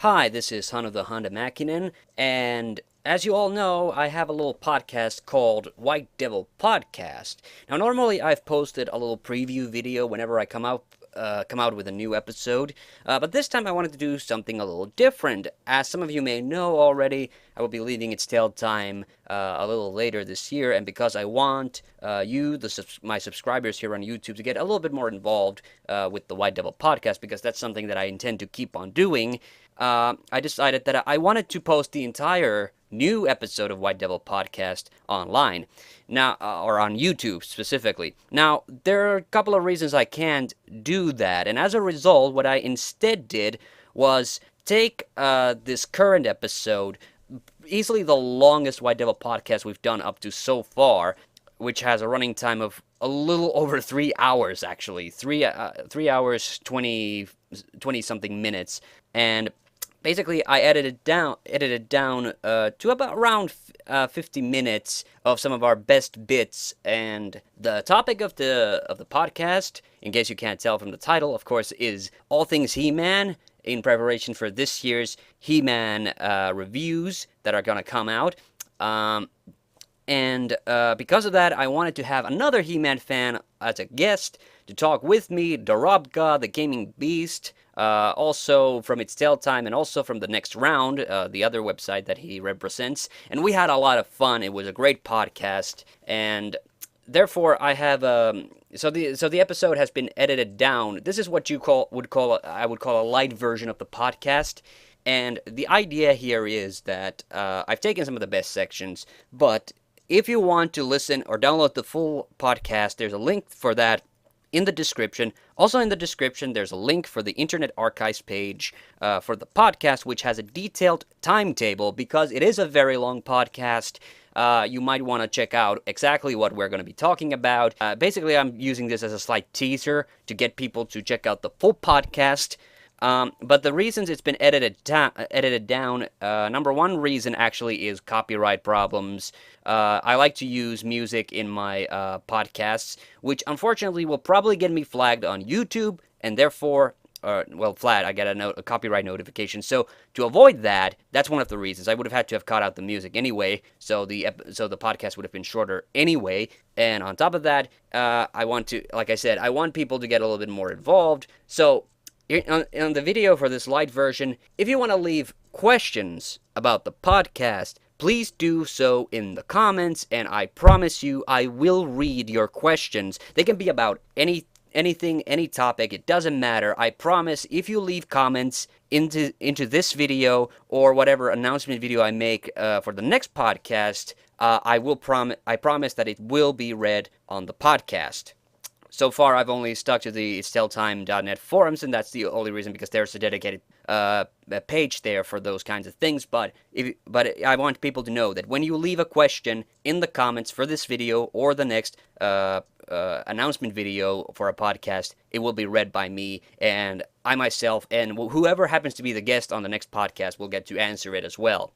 Hi, this is TheHande, and as you all know, I have a little podcast called White Devil Podcast. Now, normally I've posted a little preview video whenever I come out with a new episode, but this time I wanted to do something a little different. As some of you may know already, I will be leaving It's Tale Time a little later this year, and because I want my subscribers here on YouTube, to get a little bit more involved with the White Devil Podcast, because that's something that I intend to keep on doing. I decided that I wanted to post the entire new episode of White Devil Podcast online now, or on YouTube specifically. Now, there are a couple of reasons I can't do that, and as a result, what I instead did was take this current episode, easily the longest White Devil Podcast we've done up to so far, which has a running time of a little over 3 hours, actually. 3 hours, 20 something minutes. And basically, I edited down to about around 50 minutes of some of our best bits. And the topic of the podcast, in case you can't tell from the title, of course, is all things He-Man, in preparation for this year's He-Man reviews that are gonna come out. And because of that, I wanted to have another He-Man fan as a guest to talk with me, Dorobka, the Gaming Beast, also from It's Tale Time, and also from the Next Round, the other website that he represents. And we had a lot of fun. It was a great podcast, and therefore I have so the episode has been edited down. This is what I would call a light version of the podcast. And the idea here is that I've taken some of the best sections, but if you want to listen or download the full podcast, there's a link for that in the description. Also in the description, there's a link for the Internet Archives page for the podcast, which has a detailed timetable, because it is a very long podcast. You might want to check out exactly what we're going to be talking about. Basically, I'm using this as a slight teaser to get people to check out the full podcast. But the reasons it's been edited down, number one reason actually is copyright problems. I like to use music in my podcasts, which unfortunately will probably get me flagged on YouTube, and therefore, flagged, I get a copyright notification. So to avoid that, that's one of the reasons. I would have had to have cut out the music anyway, so the podcast would have been shorter anyway. And on top of that, like I said, I want people to get a little bit more involved. So on the video for this light version, if you want to leave questions about the podcast, please do so in the comments, and I promise you I will read your questions. They can be about anything, any topic, it doesn't matter. I promise, if you leave comments into this video or whatever announcement video I make for the next podcast, I promise that it will be read on the podcast. So far, I've only stuck to the itsteltime.net forums, and that's the only reason, because there's a dedicated page there for those kinds of things. But I want people to know that when you leave a question in the comments for this video or the next announcement video for a podcast, it will be read by me, and I myself, and whoever happens to be the guest on the next podcast will get to answer it as well.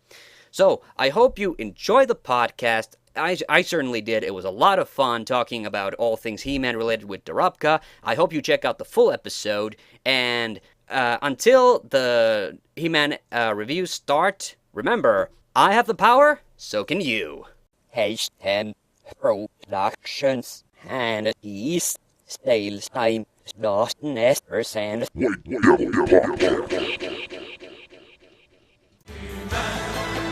So I hope you enjoy the podcast. I certainly did. It was a lot of fun talking about all things He-Man related with Dorobka. I hope you check out the full episode. And until the He-Man reviews start, remember, I have the power, so can you. TheHande Productions and It's Tale Time .net%.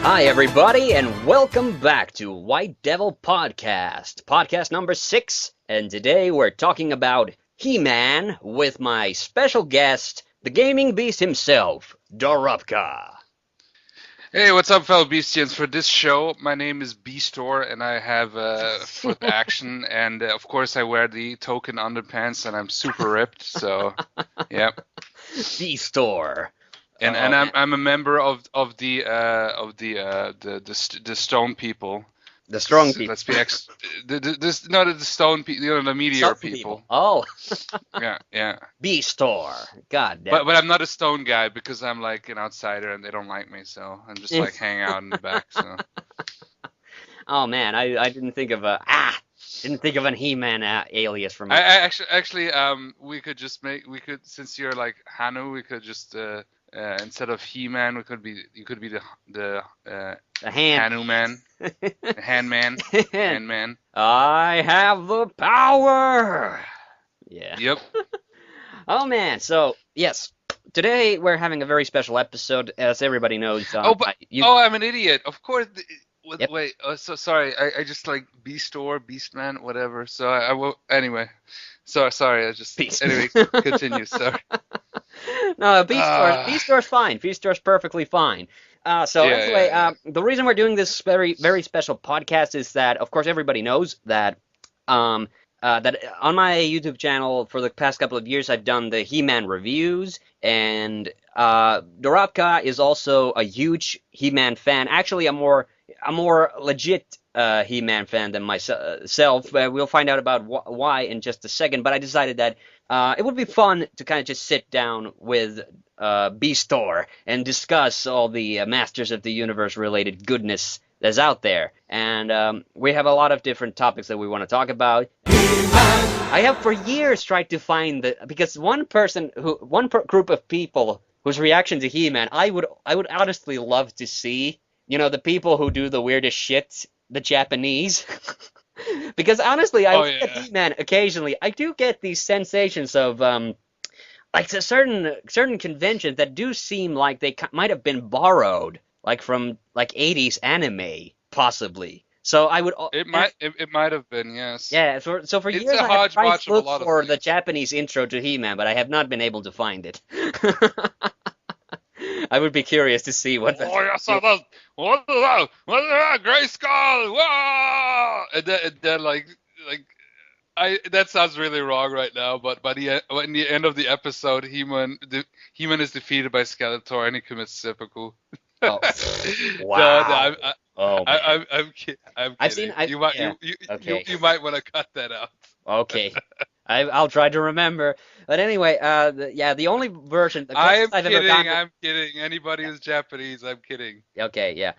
Hi, everybody, and welcome back to White Devil Podcast, podcast number 6, and today we're talking about He-Man with my special guest, the Gaming Beast himself, Dorobka. Hey, what's up, fellow Beastians? For this show, my name is Beastor, and I have foot action, and of course I wear the token underpants, and I'm super ripped, so, yeah. Beastor. And I'm a member of the stone people. The strong people. Let's be the stone people, the meteor people. Oh. yeah. Beastor. God damn. But I'm not a stone guy, because I'm like an outsider and they don't like me, so I'm just like hanging out in the back. So. Oh man, I didn't think of an He-Man alias for me. I actually we could since you're like Hanu, we could just instead of He-Man, you could be the The hand. Hanuman, the Handman, Handman. I have the power. Yeah. Yep. Oh man. So yes, today we're having a very special episode, as everybody knows. Oh, but I'm an idiot. Of course. Yep. Wait. So sorry. I just like Beastor, Beastman, whatever. So I will. Anyway. So sorry. I just. Beast. Anyway, continue. Sorry. No, Beastor's fine. Beastor's perfectly fine. Anyway, the reason we're doing this very, very special podcast is that, of course, everybody knows that that on my YouTube channel for the past couple of years I've done the He-Man reviews, and Dorabka is also a huge He-Man fan. Actually, a more legit He-Man fan than myself. We'll find out about why in just a second. But I decided that it would be fun to kind of just sit down with Beastor and discuss all the Masters of the Universe related goodness that's out there. And we have a lot of different topics that we want to talk about. I have for years tried to find because one group of people whose reaction to He-Man I would honestly love to see. You know, the people who do the weirdest shit, the Japanese. Because honestly, I look at He-Man occasionally. I do get these sensations of like certain conventions that do seem like they might have been borrowed, like from like 80s anime, possibly. So I would. It might have been, yes. Yeah. So for years I have tried to look for the Japanese intro to He-Man, but I have not been able to find it. I would be curious to see what. Oh yes, what is that? Grayskull! Whoa! And then like that sounds really wrong right now, but in the end of the episode, He-Man is defeated by Skeletor and he commits seppuku. Oh, wow! I'm kidding. I've seen. You might want to cut that out. Okay. I'll try to remember. But anyway, the only version. I'm kidding. Anybody who's Japanese, I'm kidding. Okay, yeah.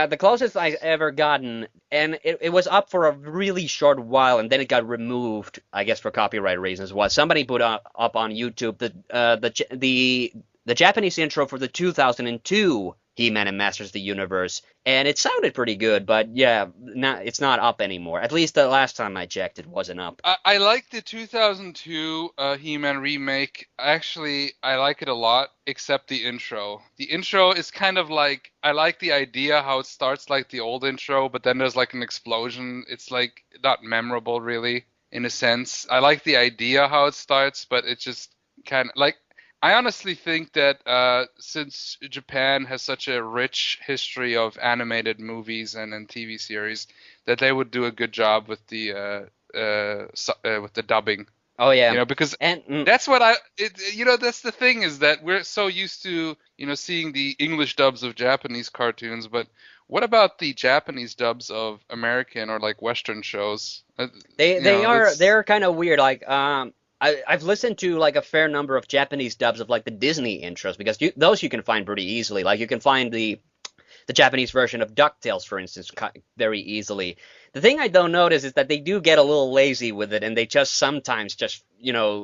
The closest I've ever gotten, and it was up for a really short while, and then it got removed, I guess for copyright reasons, was somebody put up on YouTube the Japanese intro for the 2002 He-Man and Masters of the Universe, and it sounded pretty good, but yeah, it's not up anymore. At least the last time I checked, it wasn't up. I like the 2002 He-Man remake. Actually, I like it a lot, except the intro. The intro is kind of like, I like the idea how it starts like the old intro, but then there's like an explosion. It's like not memorable really, in a sense. I like the idea how it starts, but it's just kind of like, I honestly think that since Japan has such a rich history of animated movies and TV series, that they would do a good job with the dubbing. Oh yeah, you know, because that's what that's the thing, is that we're so used to seeing the English dubs of Japanese cartoons, but what about the Japanese dubs of American or like Western shows? They're kind of weird. Like I've listened to like a fair number of Japanese dubs of like the Disney intros, because those you can find pretty easily. Like you can find the Japanese version of DuckTales, for instance, very easily. The thing I don't notice is that they do get a little lazy with it, and they just sometimes just,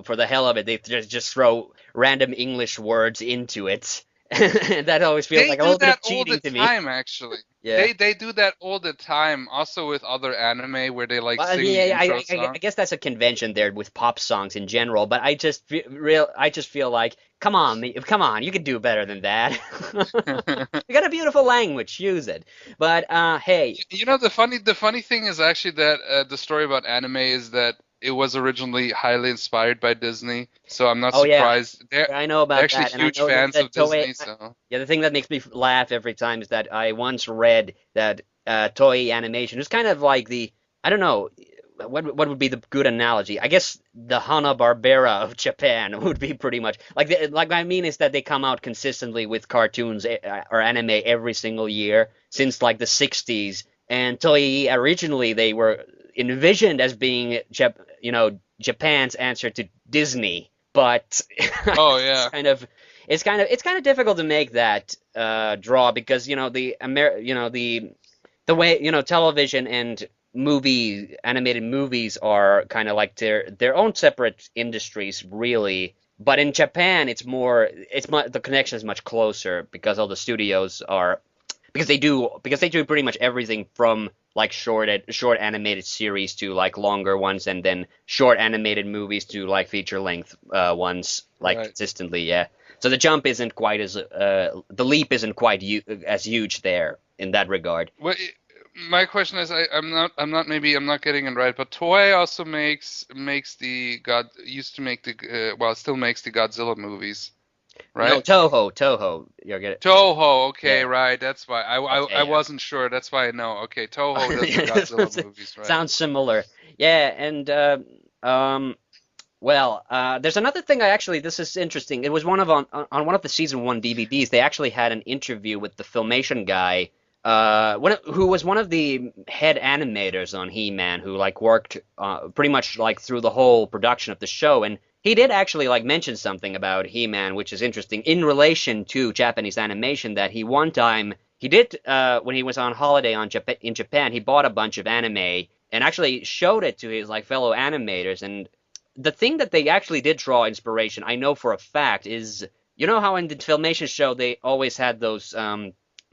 for the hell of it, they just throw random English words into it. That always feels like a little bit of cheating to me. They do that all the time, actually. Yeah. They do that all the time, also with other anime where they like sing the intro song. I guess that's a convention there with pop songs in general, but I just feel like, come on, you can do better than that. You got a beautiful language, use it. But hey, the funny thing is actually that the story about anime is that it was originally highly inspired by Disney, so I'm not surprised. Yeah. I know about that. They're actually huge fans of Disney. So yeah, the thing that makes me laugh every time is that I once read that Toei Animation is kind of like I don't know, what would be the good analogy? I guess the Hanna-Barbera of Japan would be pretty much like I mean is that they come out consistently with cartoons or anime every single year since like the 60s, and Toei originally they were envisioned as being Japan's answer to Disney, but oh yeah, it's kind of difficult to make that draw, because the way television and animated movies are kind of like their own separate industries, really. But in Japan, the connection is much closer because all the studios are because they do pretty much everything from like short animated series to like longer ones, and then short animated movies to like feature length ones like Right. consistently. Yeah. So the jump isn't quite as the leap isn't quite as huge there in that regard. Well, my question is, I'm not getting it right, but Toei also makes the God used to make the well, still makes the Godzilla movies, No, right? Toho. You get it? Toho, okay, Yeah. right. That's why I Okay. Yeah. wasn't sure. That's why I know. Okay, Toho does the Godzilla movies, right? Sounds similar. Yeah, and well, there's another thing. This is interesting. It was on one of the season one DVDs. They actually had an interview with the Filmation guy, who was one of the head animators on He-Man, who like worked pretty much like through the whole production of the show, and he did actually like mention something about He-Man, which is interesting in relation to Japanese animation. That he one time he did when he was on holiday in Japan, he bought a bunch of anime and actually showed it to his like fellow animators, and the thing that they actually did draw inspiration, I know for a fact, is you know how in the Filmation show they always had those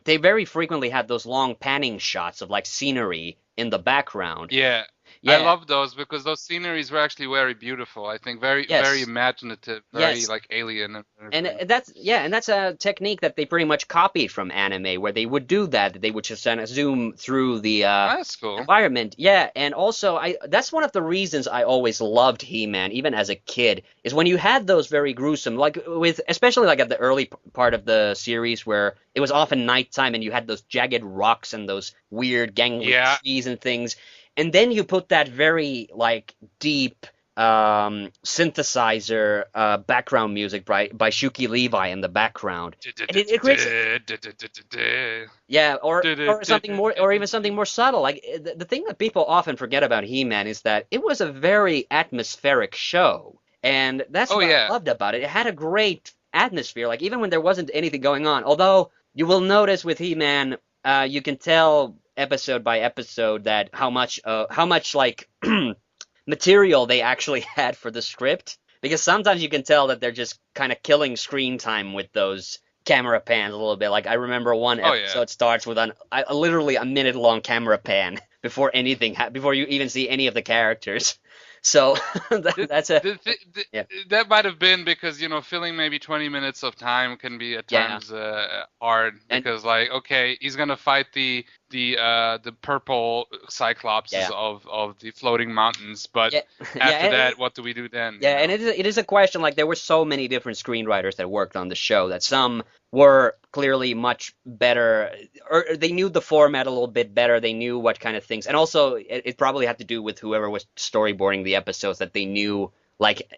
they very frequently had those long panning shots of like scenery in the background. Yeah, I Yeah. love those because those sceneries were actually very beautiful. I think very Yes. imaginative, very Yes. like alien and And everything. that's a technique that they pretty much copied from anime, where they would do that. They would just kind of zoom through the That's cool. environment. Yeah, and also that's one of the reasons I always loved He-Man, even as a kid, is when you had those very gruesome, like with especially like at the early part of the series where it was often nighttime and you had those jagged rocks and those weird gangly Yeah, trees and things, and then you put that very like deep synthesizer background music by Shuki Levi in the background. And it creates yeah, or something more, or even something more subtle. Like the thing that people often forget about He-Man is that it was a very atmospheric show, and that's Oh what I yeah. loved about it. It had a great atmosphere, like even when there wasn't anything going on. Although you will notice with He-Man, you can tell episode by episode that how much like material they actually had for the script, because sometimes you can tell that they're just kind of killing screen time with those camera pans a little bit. Like I remember one Oh yeah. episode starts with literally a minute long camera pan before before you even see any of the characters. So The, that's a yeah, that might have been because, filling maybe 20 minutes of time can be at yeah, times hard and because like, okay, he's gonna fight the purple cyclopses yeah, of the floating mountains, but yeah, after yeah. that, what do we do then, Yeah, and it is a question, like there were so many different screenwriters that worked on the show that some were clearly much better, or they knew the format a little bit better. They knew what kind of things, and also it probably had to do with whoever was storyboarding the episodes, that they knew like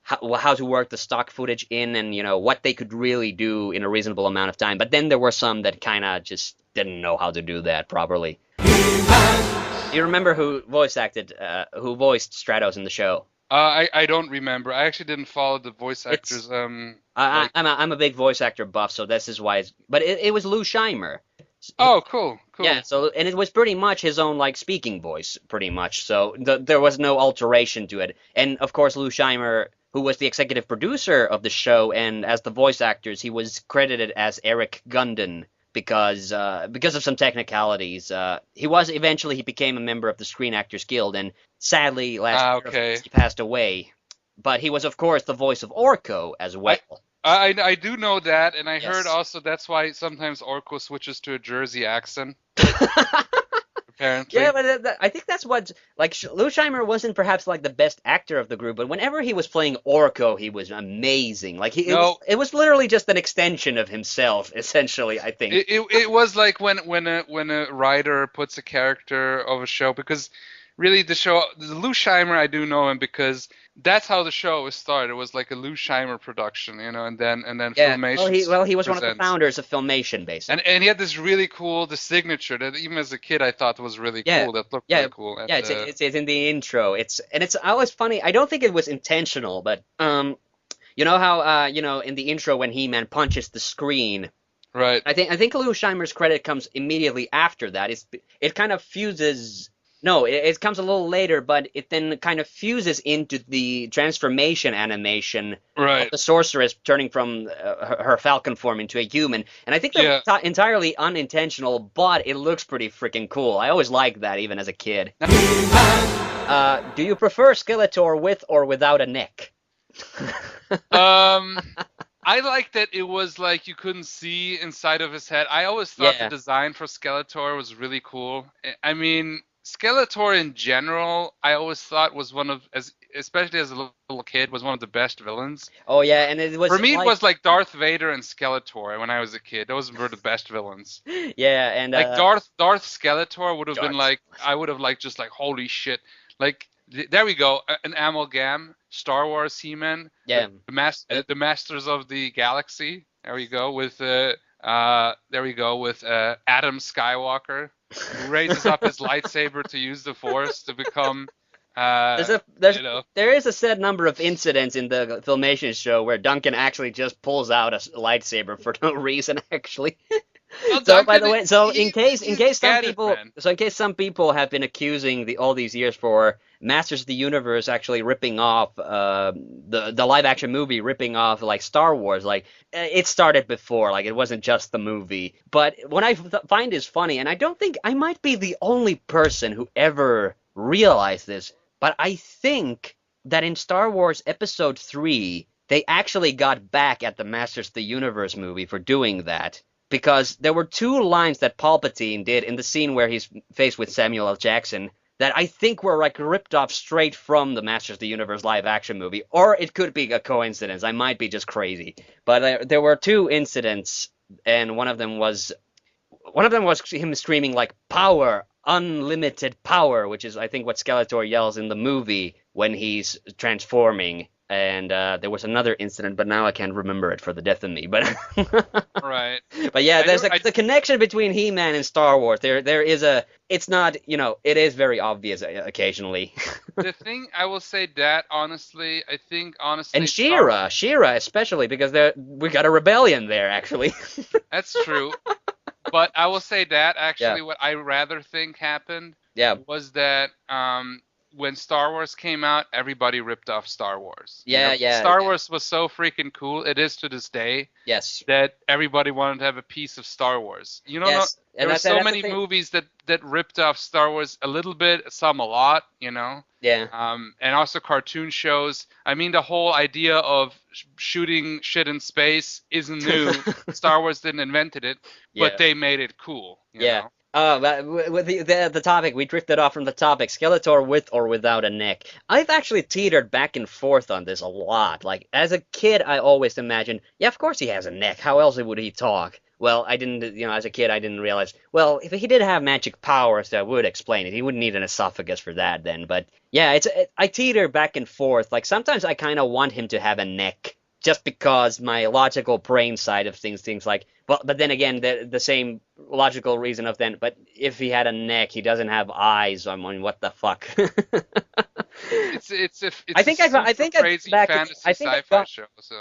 how to work the stock footage in, and what they could really do in a reasonable amount of time. But then there were some that kind of just didn't know how to do that properly. Do you remember who voiced Stratos in the show? I don't remember. I actually didn't follow the voice It's actors. Like, I'm a big voice actor buff, so this is why. But it was Lou Scheimer. oh, cool, Yeah, cool. so and it was pretty much his own like speaking voice, pretty much. So there was no alteration to it. And of course, Lou Scheimer, who was the executive producer of the show, and as the voice actors, he was credited as Eric Gunden because of some technicalities. He became a member of the Screen Actors Guild, and sadly last Ah, year, of course, okay. he passed away. But he was, of course, the voice of Orko as I well. I do know that, and I heard Yes. also that's why sometimes Orko switches to a Jersey accent, Yeah, apparently. but I think that's what like Lou Scheimer wasn't perhaps like the best actor of the group, but whenever he was playing Orko, he was amazing. Like No, it was literally just an extension of himself, essentially. I think. it was like when a writer puts a character of a show, because really the Lou Scheimer, I do know him because that's how the show was started. It was like a Lou Scheimer production, and then Yeah. Filmation He was one of the presents. founders of Filmation, And basically. and he had this really cool the signature that even as a kid I thought was really Yeah. cool. That looked Yeah. really cool. And Yeah, it's in the intro. It's always funny. I don't think it was intentional, but you know how in the intro when He-Man punches the screen, right. I think Lou Scheimer's credit comes immediately after that. It kind of fuses No, it comes a little later, but it then kind of fuses into the transformation animation of Right. the sorceress turning from her falcon form into a human. And I think that Yeah. was entirely unintentional, but it looks pretty freaking cool. I always liked that, even as a kid. Do you prefer Skeletor with or without a neck? Um, I like that it was like you couldn't see inside of his head. I always thought the Yeah, design for Skeletor was really cool. I mean, Skeletor in general, I always thought was one of, as especially as a little kid, was one of the best villains. oh yeah, and it For was me, it like, was like Darth Vader and Skeletor when I was a kid. Those were the best villains. yeah, and Like Darth Skeletor would have been Darth. like, I would have like just like holy shit. Like there we go, an amalgam Star Wars He-Man, Yeah, the Masters of the Galaxy. There we go with there we go with Adam Skywalker, who raises up his lightsaber to use the Force to become there's uh a there's you know. there is a set number of incidents in the Filmation show where Duncan actually just pulls out a lightsaber for no reason, actually. Well, So by the Duncan, way, so he's get it, man. in case some people have been accusing all these years for Masters of the Universe actually ripping off the live action movie, ripping off like Star Wars, like it started before, like it wasn't just the movie. But what I find is funny, and I don't think I might be the only person who ever realized this, but I think that in Star Wars Episode 3, they actually got back at the Masters of the Universe movie for doing that because there were two lines that Palpatine did in the scene where he's faced with Samuel L. Jackson that I think were like ripped off straight from the Masters of the Universe live action movie, or it could be a coincidence. I might be just crazy, but there were two incidents, and one of them was him screaming like "power, unlimited power," which is I think what Skeletor yells in the movie when he's transforming. And there was another incident, but now I can't remember it for the death of me. But Right. but yeah, I there's do. the connection between He-Man and Star Wars. There is a. It's not, it is very obvious occasionally. The thing I will say that honestly, I think And honestly, She-Ra especially because we got a rebellion there actually. that's true. But I will say that Yeah, actually, what I rather think happened yeah, was that when Star Wars came out, everybody ripped off Star Wars. You yeah, know, yeah, Star Wars was so freaking cool. It is to this day yes, that everybody wanted to have a piece of Star Wars. You know, yes, there and were so that's the many thing. movies that ripped off Star Wars a little bit, some a lot. You know. Yeah, And also cartoon shows. I mean, the whole idea of shooting shit in space isn't new. Star Wars didn't invented it, but yeah. they made it cool, you Yeah. know? But with the topic, we drifted off from the topic. Skeletor with or without a neck. I've actually teetered back and forth on this a lot. Like as a kid, I always imagined, yeah, of course he has a neck. How else would he talk? Well, I didn't, as a kid, I didn't realize. Well, if he did have magic powers, that would explain it. He wouldn't need an esophagus for that then. But yeah, I teeter back and forth. Like sometimes I kind of want him to have a neck, just because my logical brain side of things like, well, but then again, the same logical reason of then, but if he had a neck, he doesn't have eyes. I mean, what the fuck? It's I a think I super think I've crazy back. fantasy I think I've sci-fi gone. show. So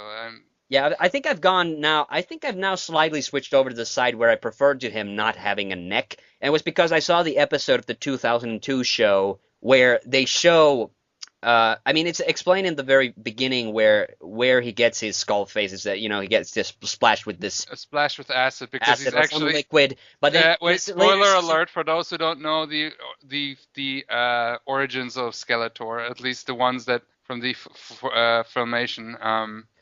Yeah, I think I've gone now. I think I've now slightly switched over to the side where I preferred to him not having a neck, and it was because I saw the episode of the 2002 show where they show. I mean, it's explained in the very beginning where he gets his skull face is that he gets this splashed with this a splash with acid because he's acid or some actually. liquid, but then in Wait, this later spoiler season, alert for those who don't know the origins of Skeletor, at least the ones that from the filmation.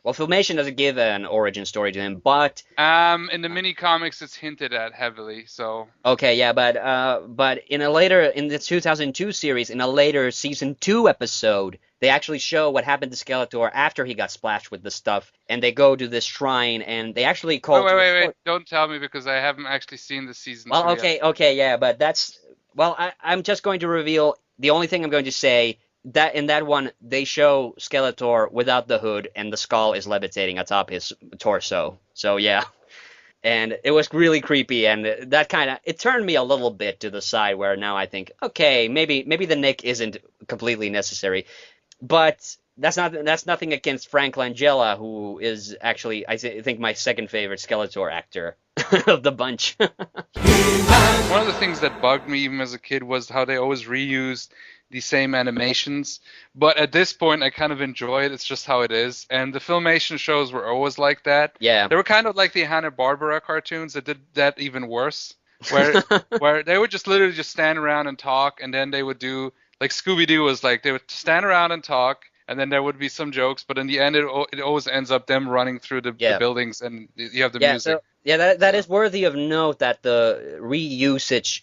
well, Filmation doesn't give an origin story to him, but In the mini comics, it's hinted at heavily. So okay, yeah, but in the 2002 series, in a later season 2 episode, they actually show what happened to Skeletor after he got splashed with the stuff, and they go to this shrine, and they actually call wait! Don't tell me because I haven't actually seen the season Well, 2 yet. okay, yeah, but I'm just going to reveal the only thing I'm going to say that in that one they show Skeletor without the hood and the skull is levitating atop his torso. So yeah. And it was really creepy, and that kind of it turned me a little bit to the side where now I think, okay, maybe the neck isn't completely necessary. But that's nothing against Frank Langella, who is actually think my second favorite Skeletor actor of the bunch. One of the things that bugged me even as a kid was how they always reused the same animations. But at this point, I kind of enjoy it. It's just how it is. And the Filmation shows were always like that. Yeah. They were kind of like the Hanna-Barbera cartoons that did that even worse, where where they would just literally just stand around and talk, and then they would do like Scooby-Doo was like they would stand around and talk, and then there would be some jokes, but in the end, it always ends up them running through the buildings, and you have the music. So that is worthy of note that the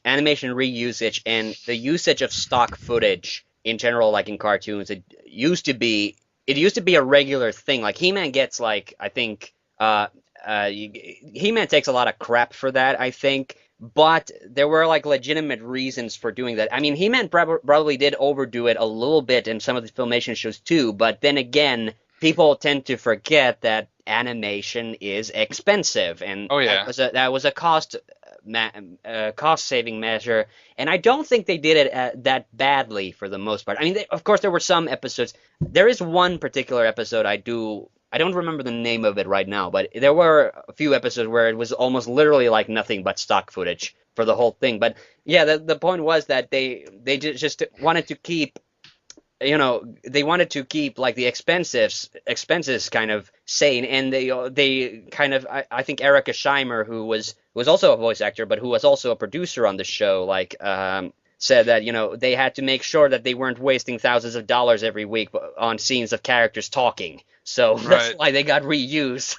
animation reusage, and the usage of stock footage in general, like in cartoons, it used to be a regular thing. Like He-Man gets like I think He-Man takes a lot of crap for that, I think. But there were like legitimate reasons for doing that. I mean, He-Man probably did overdo it a little bit in some of the Filmation shows too, but then again, people tend to forget that animation is expensive, and Oh yeah. that was a cost saving measure, and I don't think they did it that badly for the most part. I mean, of course, there were some episodes. There is one particular episode I don't remember the name of it right now, but there were a few episodes where it was almost literally like nothing but stock footage for the whole thing. But yeah, the point was that they just wanted to keep, they wanted to keep like the expenses kind of sane, and they kind of I think Erica Scheimer, who was also a voice actor but who was also a producer on the show, like said that they had to make sure that they weren't wasting thousands of dollars every week on scenes of characters talking. So that's Right. why they got reused.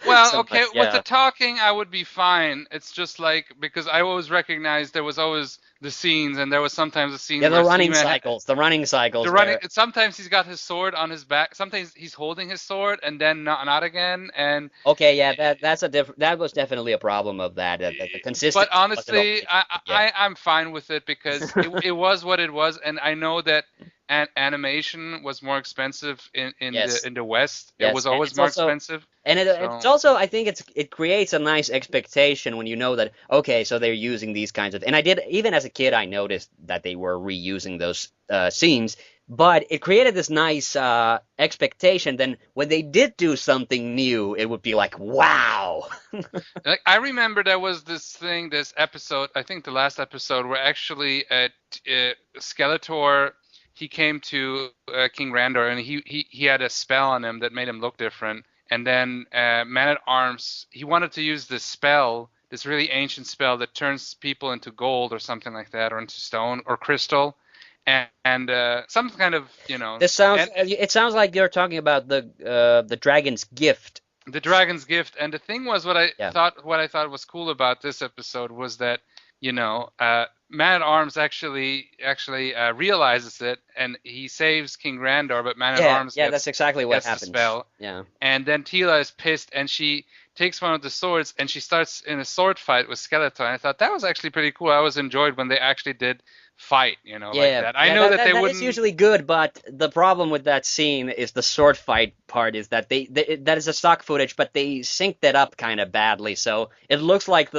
Well, so okay, much, with the yeah. talking, I would be fine. It's just like because I always recognized there was always the scenes, and there was sometimes a scene Yeah, where the running He-Man cycles, the running cycles the running. where Sometimes he's got his sword on his back. Sometimes he's holding his sword, and then not again. And okay, yeah, that was definitely a problem of that the but consistency wasn't honestly, always yeah. I'm fine with it because it was what it was, and I know that animation was more expensive Yes. in the West. It Yes, was and always it's more also expensive. it's So also I think it creates a nice expectation when you know that okay, so they're using these kinds of, and I did even as a kid I noticed that they were reusing those scenes, but it created this nice expectation. Then when they did do something new, it would be like wow. like, I remember there was this episode, I think the last episode, where actually Skeletor, he came to King Randor, and he had a spell on him that made him look different. And then Man at Arms, he wanted to use this spell, this really ancient spell that turns people into gold or something like that, or into stone or crystal, and some kind of This sounds and it sounds like you're talking about the dragon's gift. the dragon's gift. And the thing was, Yeah. what I thought was cool about this episode was that Man at Arms actually realizes it, and he saves King Randor, but Man at Yeah, Arms yeah, that's exactly what gets the happens. spell. Yeah. And then Tila is pissed, and she takes one of the swords, and she starts in a sword fight with Skeletor. And I thought that was actually pretty cool. I always enjoyed when they actually did fight, like Yeah, that. I yeah, know that they that is wouldn't. usually good, but the problem with that scene is the sword fight part is that that is a stock footage, but they synced that up kind of badly, so it looks like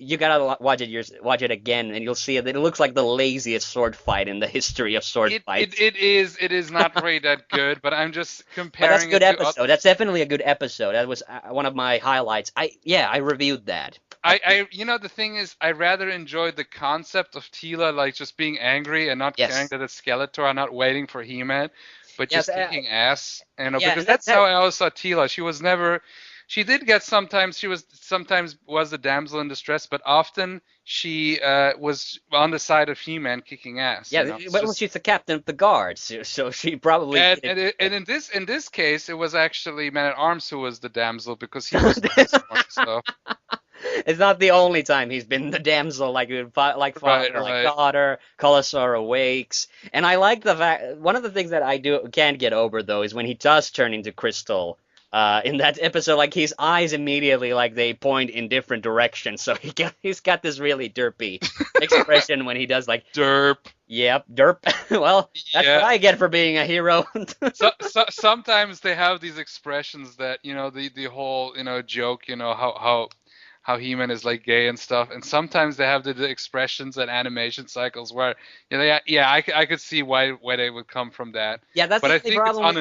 you gotta watch it again, and you'll see it. It looks like the laziest sword fight in the history of sword fights. It is not really that good, but I'm just But that's a comparing good it to. episode. That's definitely a good episode. That was one of my highlights. I reviewed that. The thing is, I rather enjoyed the concept of Tila like just being angry and not caring Yes. that it's Skeletor, and not waiting for He-Man, but Yes. just kicking ass. Yeah, Because and that's how I always saw Tila. She was never. She did get sometimes. Sometimes was the damsel in distress, but often she was on the side of He-Man kicking ass. yeah. It's Well, just. she's the captain of the guards, so she probably And in this case, it was actually Man at Arms who was the damsel because he was the smart. So It's not the only time he's been the damsel, like right, father, like right. daughter. Colasar awakes, and I like the fact. One of the things that I can't get over though is when he does turn into Crystal. In that episode, like his eyes immediately like they point in different directions, so he's got this really derpy expression when he does like, Derp. yep, derp. Well, that's what Yeah. I get for being a hero. Sometimes they have these expressions that the whole joke, how He-Man is like gay and stuff, and sometimes they have the expressions and animation cycles where I could see why they would come from that, Yeah, that's but the I only think it's problem with.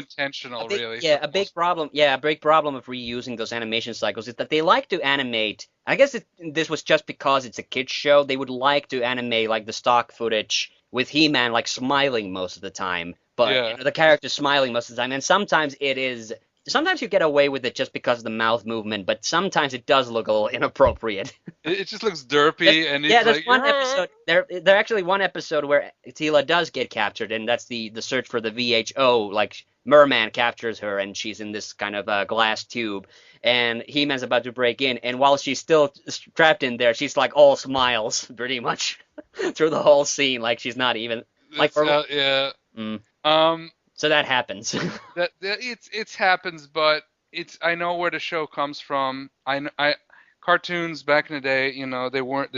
I unintentional think really yeah, for a the big most part. problem. Yeah, a big problem of reusing those animation cycles is that they like to animate. I guess this was just because it's a kids show. They would like to animate like the stock footage with He-Man like smiling most of the time, but Yeah, the character smiling most of the time. And sometimes it is. Sometimes you get away with it just because of the mouth movement, but sometimes it does look a little inappropriate. it just looks derpy, and Yeah, he's there's like, one episode. There actually one episode where Tila does get captured, and that's the search for the VHO. Like Merman captures her, and she's in this kind of glass tube, and He-Man's about to break in, and while she's still trapped in there, she's like all smiles pretty much through the whole scene, like she's not even like. that's yeah. Mm, Um, so that happens. that it's happens, but it's I know where the show comes from. I cartoons back in the day, they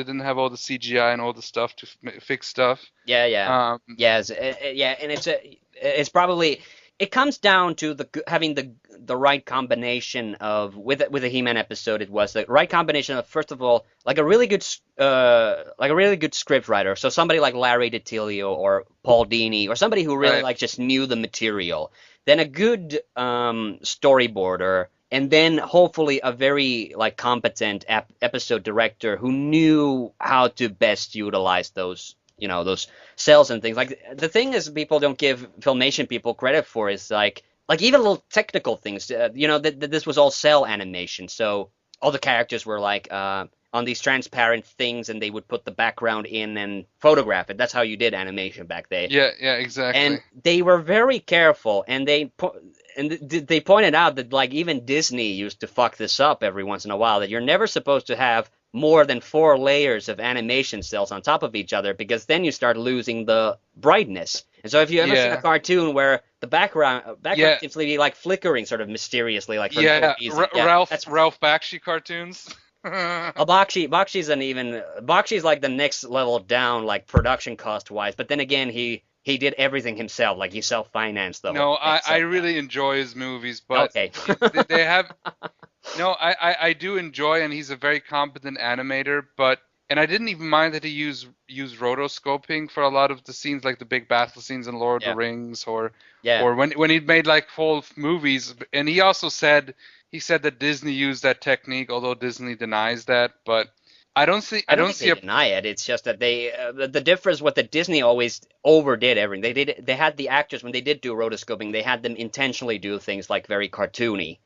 didn't have all the CGI and all the stuff to fix stuff. Yeah, yeah, Um, yes, yeah, and it's probably it comes down to having the right combination of with a He-Man episode. It was the right combination of first of all like a really good script writer, so somebody like Larry DiTilio or Paul Dini or somebody who really right. like just knew the material. Then a good storyboarder. And then hopefully a very like competent episode director who knew how to best utilize those cells and things. Like the thing is, people don't give Filmation people credit for is like even little technical things. That this was all cell animation, so all the characters were like on these transparent things, and they would put the background in and photograph it. That's how you did animation back then. Yeah, exactly. And they were very careful, and they pointed out that like even Disney used to fuck this up every once in a while. That you're never supposed to have more than 4 layers of animation cells on top of each other because then you start losing the brightness. And so if you ever seen a Yeah, cartoon where the background yeah, seems to be like flickering sort of mysteriously, like for no yeah. reason, yeah, that's Ralph Bakshi cartoons. Bakshi's like the next level down, like production cost wise. But then again, he did everything himself, like he self-financed the whole No, thing. I So yeah, really enjoy his movies, but okay. they have no. I do enjoy, and he's a very competent animator. But and I didn't even mind that he used rotoscoping for a lot of the scenes, like the big battle scenes in Lord of the Yeah, Rings, yeah. or when he'd made like whole movies. And he also said that Disney used that technique, although Disney denies that. But I I don't don't think see they a deny it. It's just that the difference was that Disney always overdid everything. They had the actors when they did do rotoscoping, they had them intentionally do things like very cartoony,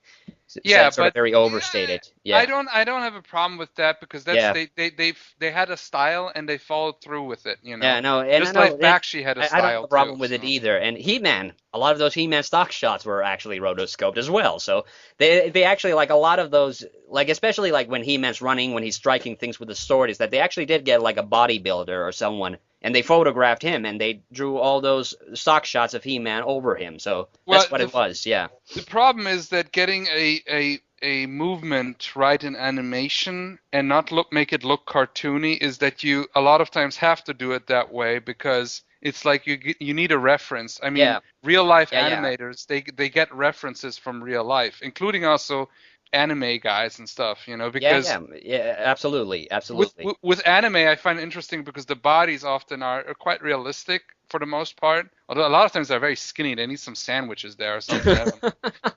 yeah, sort of but very yeah, overstated. Yeah, I don't have a problem with that because that's yeah. they had a style and they followed through with it, Yeah, no, and I Just like know, and Bakshi had a I don't have style a problem too. with it So either. And He-Man, a lot of those He-Man stock shots were actually rotoscoped as well. So they actually like a lot of those, like especially like when He-Man's running, when he's striking things with the sword, is that they actually did get like a bodybuilder or someone, and they photographed him, and they drew all those stock shots of He-Man over him. So well, that's what it was. Yeah, the problem is that getting a movement right in animation and not make it look cartoony is that you a lot of times have to do it that way because it's like you need a reference. I mean, yeah, real life yeah, yeah. animators they get references from real life, including also anime guys and stuff, Yeah, because yeah, yeah, absolutely, with, absolutely. with with anime, I find it interesting because the bodies often are quite realistic for the most part. Although a lot of times they're very skinny, they need some sandwiches there or something. I don't know.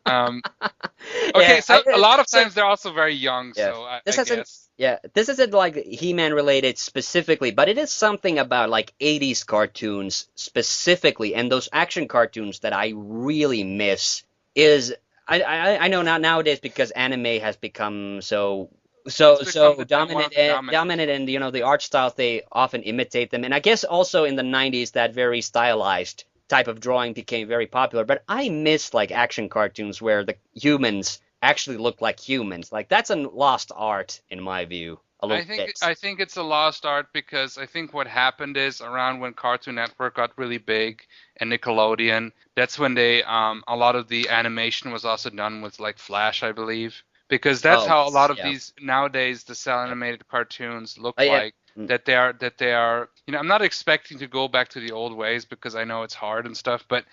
Um, okay, Yeah, so a lot of so times they're also very young, yeah. so This I hasn't guess. yeah, this isn't like He-Man related specifically, but it is something about like 80s cartoons specifically, and those action cartoons that I really miss is I know now nowadays because anime has become It's become so one dominant of the dominant. dominant, and the art styles they often imitate them, and I guess also in the 90s that very stylized type of drawing became very popular, but I miss like action cartoons where the humans actually look like humans. Like that's a lost art in my view, a little bit. I think it's a lost art because I think what happened is around when Cartoon Network got really big and Nickelodeon, that's when they a lot of the animation was also done with like Flash, I believe. Because that's Oh how a yes, lot of yeah, these nowadays the cell yeah. animated cartoons Oh look yeah. like. Mm. That they are I'm not expecting to go back to the old ways because I know it's hard and stuff, but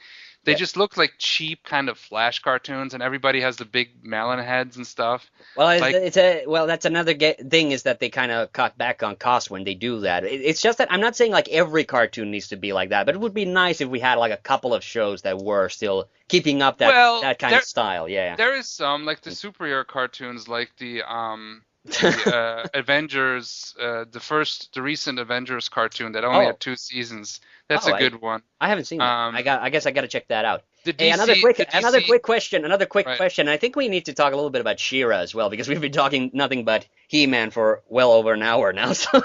They Yeah. just look like cheap kind of Flash cartoons, and everybody has the big melon heads and stuff. Well, Like, that's another thing is that they kind of cut back on cost when they do that. It's just that I'm not saying like every cartoon needs to be like that, but it would be nice if we had like a couple of shows that were still keeping up well, that kind of style. Yeah. there is some like the superhero cartoons, like the Avengers, the recent Avengers cartoon that only Oh, had 2 seasons. That's oh, a good one. I haven't seen that. Um, I guess I got to check that out. the Hey, DC, the another DC, quick question. Another quick right? question. I think we need to talk a little bit about She-Ra as well because we've been talking nothing but He-Man for well over an hour now. So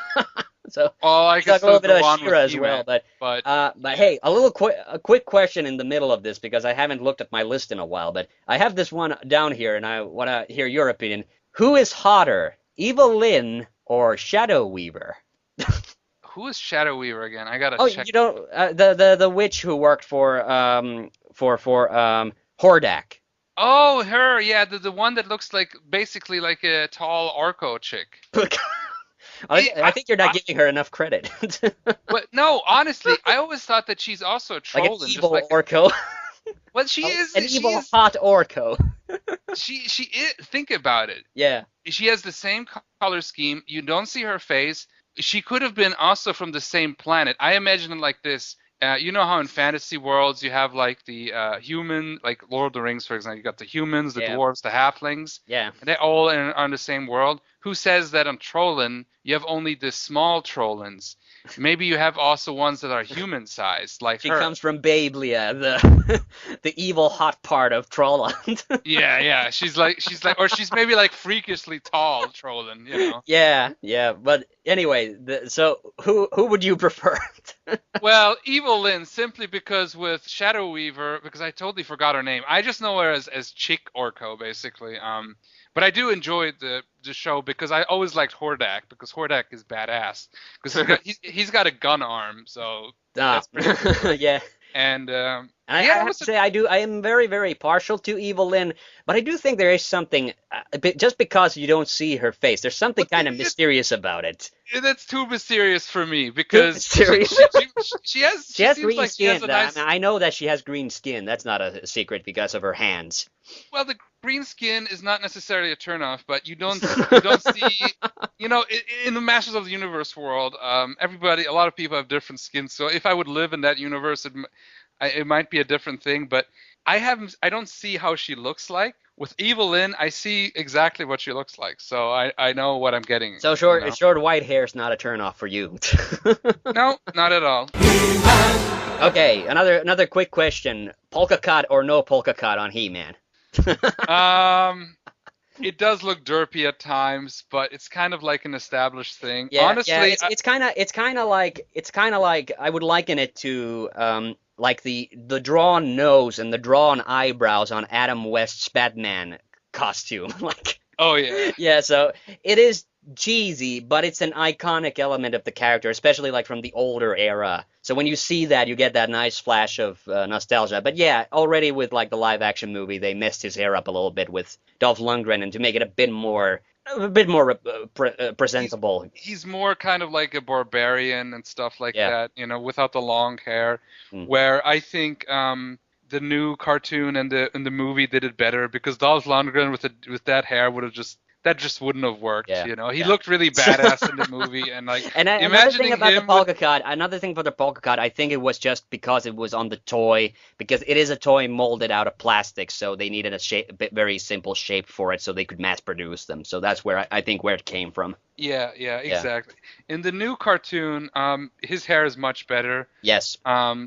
Oh, I we can talk a little still bit go about on with She-Ra as He-Man, well. But but but yeah. hey, a quick question in the middle of this because I haven't looked at my list in a while. But I have this one down here, and I want to hear your opinion. Who is hotter, Evil-Lyn or Shadow Weaver? Who is Shadow Weaver again? I gotta Oh, check. you don't the witch who worked for Hordak. Oh, her, yeah, the one that looks like basically like a tall Orko chick. I, Eh, I think you're not giving her enough credit. but no, honestly, I always thought that she's also a Like an troll and just evil like Orko. well, she is An she evil is hot Orko. she is, think about it. Yeah. She has the same color scheme. You don't see her face. She could have been also from the same planet. I imagine it like this. You know how in fantasy worlds you have like the human, like Lord of the Rings, for example, you got the humans, the Yeah. dwarves, the halflings, Yeah. and they're all on the same world. Who says that on Trollin you have only the small Trollins? Maybe you have also ones that are human sized, like She her. comes from Bablia, the the evil hot part of Trollland. Yeah, yeah. Or she's maybe like freakishly tall Trollin, you know. Yeah, yeah. But anyway, so who would you prefer? Well, Evil-Lyn, simply because with Shadow Weaver, because I totally forgot her name. I just know her as Chick Orko, basically. But I do enjoy the show because I always liked Hordak because Hordak is badass because he's got a gun arm, so Ah, that's pretty cool. yeah. And And I yeah, it have was to say, I am very, very partial to Evil-Lyn, but I do think there is something, just because you don't see her face, there's something but kind of mysterious about it. that's too mysterious for me Too because mysterious. she has She has seems green like she has skin. a nice. I mean, I know that she has green skin. That's not a secret because of her hands. Well, the green skin is not necessarily a turnoff, but you don't see, in the Masters of the Universe world, a lot of people have different skins. So if I would live in that universe, it might be a different thing. But I don't see how she looks like. With Evil-Lyn, I see exactly what she looks like, so I know what I'm getting. So short white hair is not a turnoff for you. No, not at all. Okay, another quick question: polka cut or no polka cut on He-Man? It does look derpy at times, but it's kind of like an established thing. Yeah, Honestly, yeah. It's kind of like I would liken it to like the drawn nose and the drawn eyebrows on Adam West's Batman costume. Like, oh yeah. yeah, so it is cheesy, but it's an iconic element of the character, especially like from the older era. So when you see that, you get that nice flash of nostalgia. But yeah, already with like the live action movie, they messed his hair up a little bit with Dolph Lundgren, and to make it a bit more presentable. He's more kind of like a barbarian and stuff like Yeah. that, without the long hair. Mm. Where I think the new cartoon and the movie did it better because Dolph Lundgren with that hair that just wouldn't have worked. Yeah, He yeah. looked really badass in the movie, and like And another imagining thing about the him polka cut, another thing for the polka cut, I think it was just because it was on the toy, because it is a toy molded out of plastic, so they needed a very simple shape for it, so they could mass produce them. So that's where I think where it came from. Yeah, exactly. In the new cartoon, his hair is much better. Yes.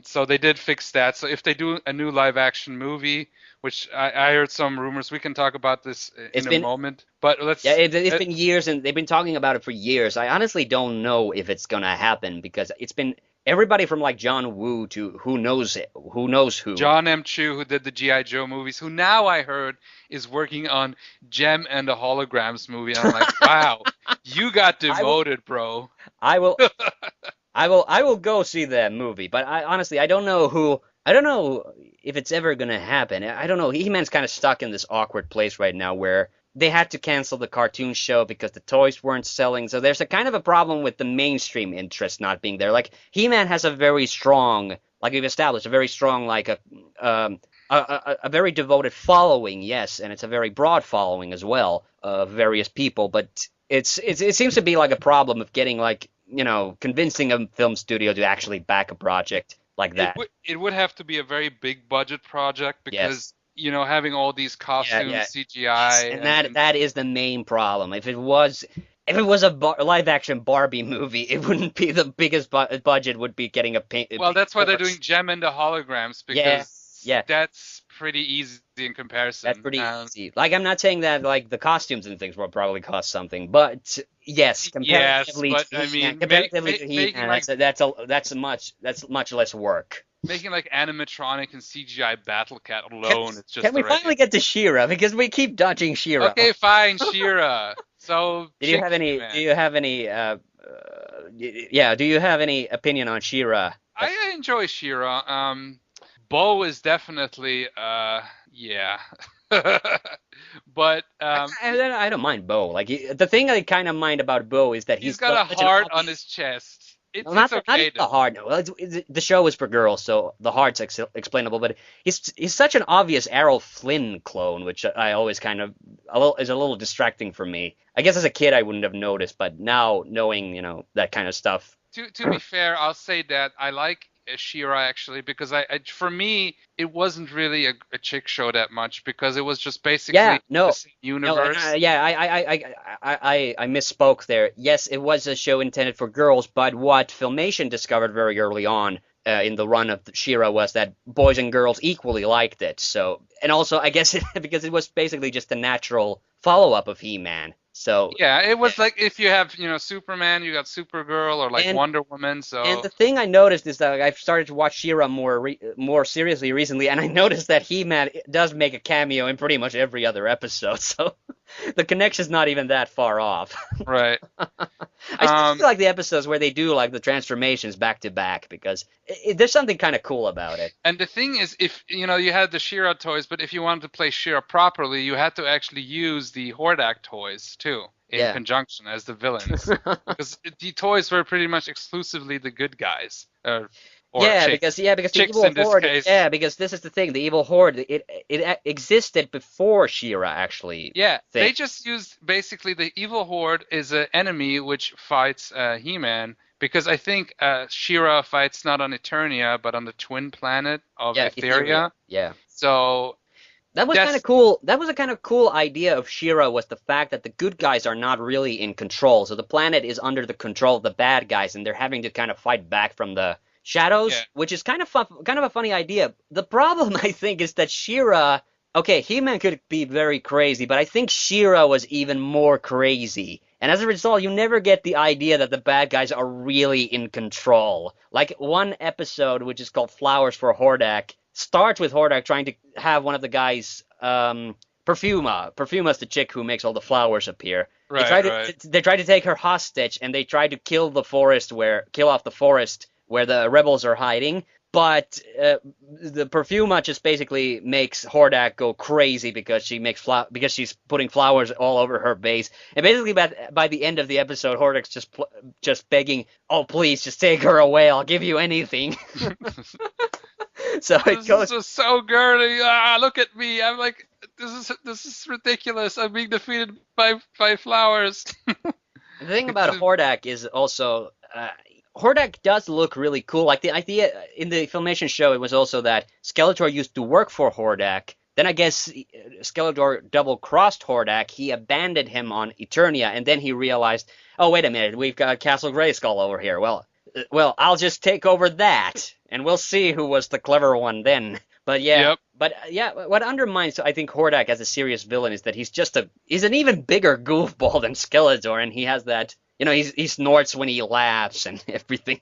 So they did fix that. So if they do a new live action movie, which I heard some rumors, we can talk about this in a moment. But let's. Yeah, it's been years, and they've been talking about it for years. I honestly don't know if it's gonna happen because it's been everybody from like John Woo to who knows who. John M. Chu, who did the G.I. Joe movies, who now I heard is working on Gem and the Holograms movie. And I'm like, wow, you got demoted, bro. I will go see that movie, but I honestly I don't know if it's ever gonna happen. I don't know. He-Man's kind of stuck in this awkward place right now where they had to cancel the cartoon show because the toys weren't selling. So there's a kind of a problem with the mainstream interest not being there. Like He-Man has a very strong like we've established, a very strong, like a very devoted following, yes, and it's a very broad following as well of various people. But it seems to be like a problem of getting like convincing a film studio to actually back a project like that. It would have to be a very big budget project Yes. because having all these Yeah, costumes, yeah. CGI, And and that is the main problem. If it was a live action Barbie movie, it wouldn't be the biggest budget would be getting a paint. well, that's why they're doing Gem and the holograms Yeah, because yeah. that's pretty easy in That's comparison. pretty easy. Like, I'm not saying that like the costumes and things will probably cost something, but yes, Yes, comparatively but to I He-Man, mean, comparatively to making He-Man, like that's much less work. animatronic and CGI Battle Cat alone, it's Can just we already. finally get to She-Ra because we keep dodging She-Ra? Okay, fine, She-Ra. So Did you have any? man. Do you have any? Yeah. Do you have any opinion on She-Ra? I enjoy She-Ra. Bo is definitely yeah. But I don't mind Bo. Like the thing I kind of mind about Bo is that he's got a such an heart on obvious- his chest. It's Well, not okay even the though. heart. No, the show is for girls, so the heart's explainable. But he's such an obvious Errol Flynn clone, which I always kind of is a little distracting for me. I guess as a kid I wouldn't have noticed, but now knowing that kind of stuff. To be fair, I'll say that I like She-Ra actually because for me it wasn't really a chick show that much because it was just basically Yeah, no, the same no, universe. yeah, I misspoke there. Yes, it was a show intended for girls, but what Filmation discovered very early on in the run of She-Ra was that boys and girls equally liked it. So, and also I guess because it was basically just a natural follow-up of He-Man. So, Yeah, it was like if you have Superman, you got Supergirl or like And- Wonder Woman. So and the thing I noticed is that I've started to watch She-Ra more seriously recently, and I noticed that He-Man does make a cameo in pretty much every other episode. So the connection's not even that far off. right. I still feel like the episodes where they do like the transformations back to back because there's something kind of cool about it. And the thing is, if you had the She-Ra toys, but if you wanted to play She-Ra properly, you had to actually use the Hordak toys too in Yeah. conjunction as the villains, because the toys were pretty much exclusively the good guys. Or Yeah, chicks. because the Chicks evil in this horde. case. Yeah, because this is the thing. The evil horde. It existed before She-Ra actually. Yeah, thing. they just used basically the evil horde is an enemy which fights He-Man. Because I think She-Ra fights not on Eternia, but on the twin planet of Etheria. Yeah. So That was kind of cool. That was a kind of cool idea of She-Ra was the fact that the good guys are not really in control. So the planet is under the control of the bad guys, and they're having to kind of fight back from the shadows, which is kind of a funny idea. The problem, I think, is that She-Ra. Okay, He-Man could be very crazy, but I think She-Ra was even more crazy. And as a result, you never get the idea that the bad guys are really in control. Like one episode, which is called Flowers for Hordak, starts with Hordak trying to have one of the guys, Perfuma. Perfuma's the chick who makes all the flowers appear. Right, They try to take her hostage, and they try to kill off the forest where the rebels are hiding. But the Perfuma just basically makes Hordak go crazy because because she's putting flowers all over her base. And basically, by the end of the episode, Hordak's just begging, "Oh, please, just take her away. I'll give you anything." So it goes. This is so girly. Look at me. I'm like, this is ridiculous. I'm being defeated by flowers. The thing about Hordak is also. Hordak does look really cool. Like the idea in the Filmation show, it was also that Skeletor used to work for Hordak. Then I guess Skeletor double-crossed Hordak. He abandoned him on Eternia, and then he realized, oh, wait a minute, we've got Castle Grayskull over here. Well, I'll just take over that, and we'll see who was the clever one then. But yeah, what undermines, I think, Hordak as a serious villain is that he's an even bigger goofball than Skeletor, and he has that. He snorts when he laughs and everything.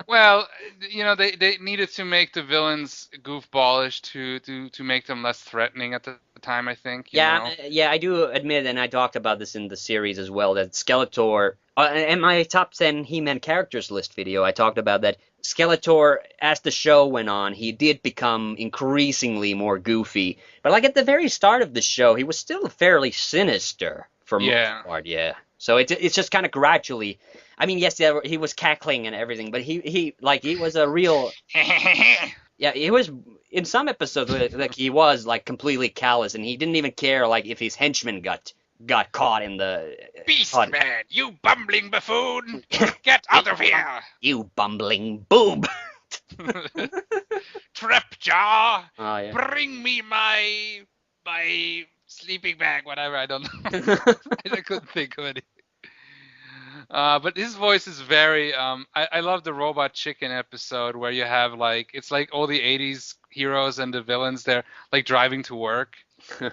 Well, they needed to make the villains goofballish to make them less threatening at the time, I think. Yeah, I do admit, and I talked about this in the series as well, that Skeletor, in my top 10 He-Man characters list video, I talked about that Skeletor, as the show went on, he did become increasingly more goofy. But like at the very start of the show, he was still fairly sinister for most part, yeah. So it's just kind of gradually. I mean, yes, he was cackling and everything, but he was a real. Yeah, he was in some episodes like he was like completely callous and he didn't even care like if his henchman got caught in the caught. Beastman, you bumbling buffoon! Get out of here! You bumbling boob. Trapjaw, Oh yeah. bring me my sleeping bag, whatever. I don't know. I couldn't think of any. But his voice is very. I love the Robot Chicken episode where you have like it's like all the '80s heroes and the villains. They're like driving to work,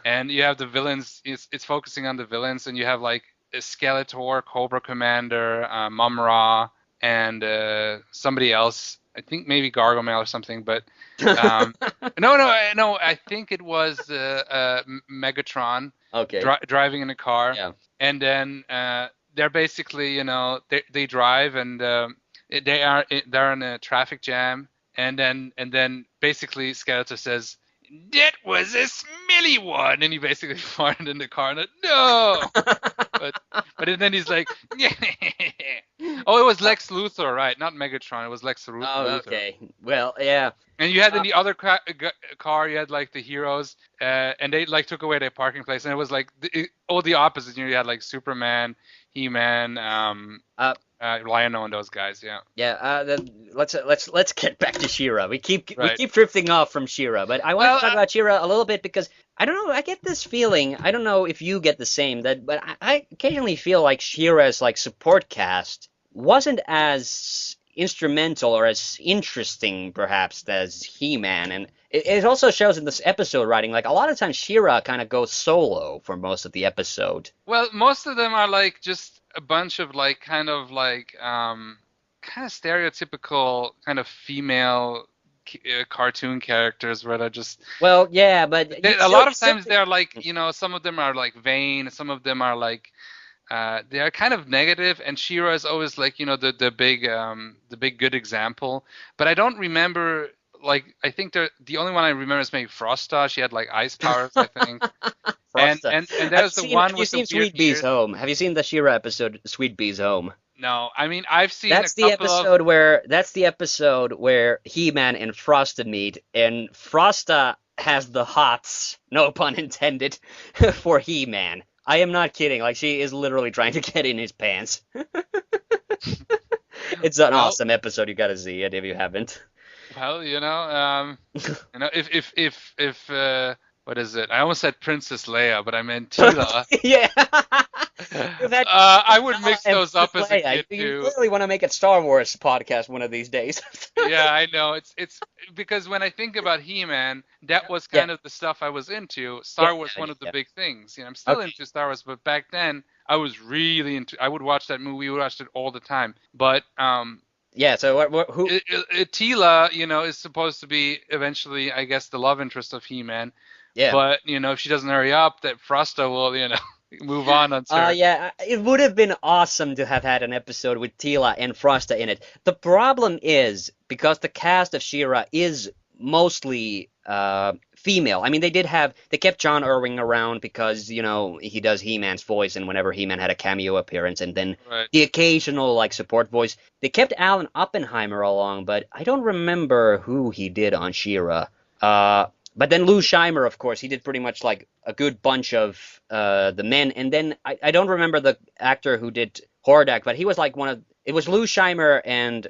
and you have the villains. It's focusing on the villains, and you have like a Skeletor, Cobra Commander, Mum-Ra, and somebody else. I think maybe Gargamel or something, but no. I think it was Megatron Okay. driving in a car, Yeah. and then they're basically, they drive and they're in a traffic jam, and then basically Skeletor says, "That was a smelly one," and he basically farted in the car, and no. But then he's like, oh, it was Lex Luthor, right? Not Megatron. It was Lex Luthor. Oh, okay. Well, yeah. And you had in the other car, you had like the heroes, and they like took away their parking place, and it was like all the opposites. You had like Superman, He-Man, Lion-O, and those guys. Yeah. Yeah, let's get back to She-Ra. We keep drifting off from She-Ra, but I want to talk about She-Ra a little bit because I don't know. I get this feeling. I don't know if you get the same. But I occasionally feel like She-Ra's like support cast wasn't as instrumental or as interesting perhaps as He-Man, and it also shows in this episode writing. Like a lot of times, She-Ra kind of goes solo for most of the episode. Well, most of them are like just a bunch of like kind of stereotypical kind of female cartoon characters where they're just well, yeah, but a lot of times they're like, some of them are like vain, some of them are like they are kind of negative, and She-Ra is always like the big good example. But I don't remember, like, I think the only one I remember is maybe Frosta. She had like ice powers, I think. And there's the one with the weird Sweet Bee's ears. Home. Have you seen the She-Ra episode Sweet Bee's Home? No, I mean I've seen That's the episode where He-Man and Frosta meet, and Frosta has the hots, no pun intended, for He-Man. I am not kidding. Like, she is literally trying to get in his pants. It's an awesome episode. You gotta see it if you haven't. Well, if what is it? I almost said Princess Leia, but I meant Teela. Yeah. I would mix those up as a kid too. You really want to make a Star Wars podcast one of these days. Yeah, I know. It's because when I think about He-Man, that was kind of the stuff I was into. Star Wars, one of the big things. I'm still into Star Wars, but back then I was really into. I would watch that movie. We watched it all the time. But yeah. So who? Teela, is supposed to be eventually, I guess, the love interest of He-Man. Yeah. But if she doesn't hurry up, that Frosta will, move on. Yeah, it would have been awesome to have had an episode with Teela and Frosta in it. The problem is, because the cast of She-Ra is mostly female. I mean, they kept John Irving around because, he does He-Man's voice, and whenever He-Man had a cameo appearance, and then the occasional, like, support voice. They kept Alan Oppenheimer along, but I don't remember who he did on She-Ra. But then Lou Scheimer, of course, he did pretty much like a good bunch of the men. And then I don't remember the actor who did Hordak, but he was like it was Lou Scheimer and